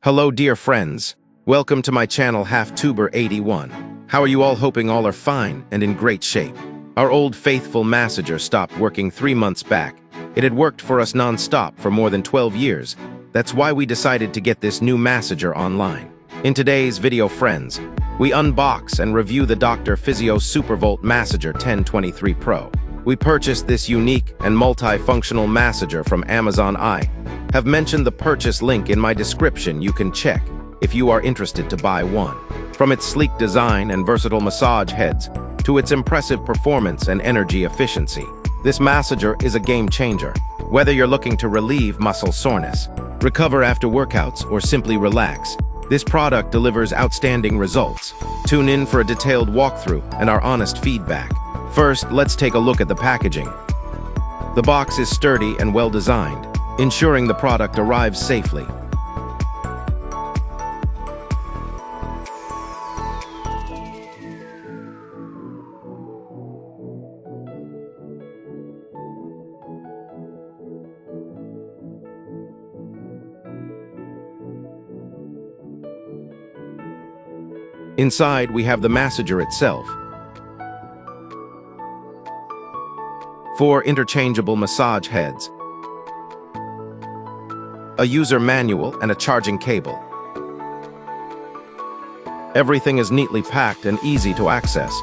Hello dear friends, welcome to my channel HalfTuber81. How are you all? Hoping all are fine and in great shape. Our old faithful massager stopped working 3 months back. It had worked for us non-stop for more than 12 years. That's why we decided to get this new massager online. In today's video, friends, we unbox and review the Physio Supervolt Massager 1023 Pro. We purchased this unique and multifunctional massager from Amazon. I have mentioned the purchase link in my description. You can check if you are interested to buy one. From its sleek design and versatile massage heads to its impressive performance and energy efficiency, this massager is a game changer. Whether you're looking to relieve muscle soreness, recover after workouts, or simply relax, this product delivers outstanding results. Tune in for a detailed walkthrough and our honest feedback. First, let's take a look at the packaging. The box is sturdy and well-designed, ensuring the product arrives safely. Inside, we have the massager itself. 4 interchangeable massage heads, a user manual, and a charging cable. Everything is neatly packed and easy to access.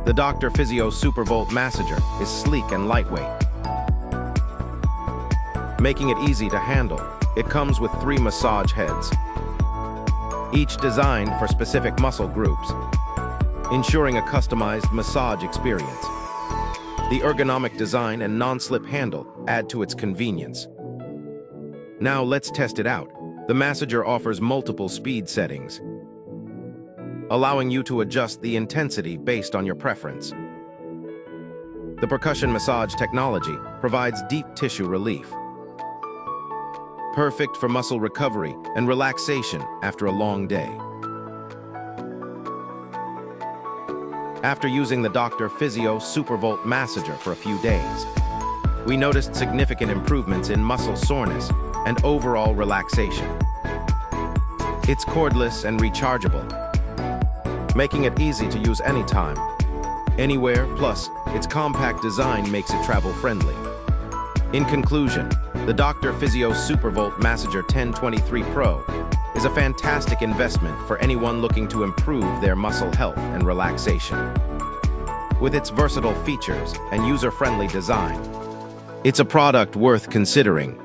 The Dr. Physio Supervolt Massager is sleek and lightweight, making it easy to handle. It comes with 3 massage heads, each designed for specific muscle groups, ensuring a customized massage experience. The ergonomic design and non-slip handle add to its convenience. Now let's test it out. The massager offers multiple speed settings, allowing you to adjust the intensity based on your preference. The percussion massage technology provides deep tissue relief, perfect for muscle recovery and relaxation after a long day. After using the Dr. Physio Supervolt Massager for a few days, we noticed significant improvements in muscle soreness and overall relaxation. It's cordless and rechargeable, making it easy to use anytime, anywhere, plus its compact design makes it travel-friendly. In conclusion, the Dr. Physio Supervolt Massager 1023 Pro is a fantastic investment for anyone looking to improve their muscle health and relaxation. With its versatile features and user-friendly design, it's a product worth considering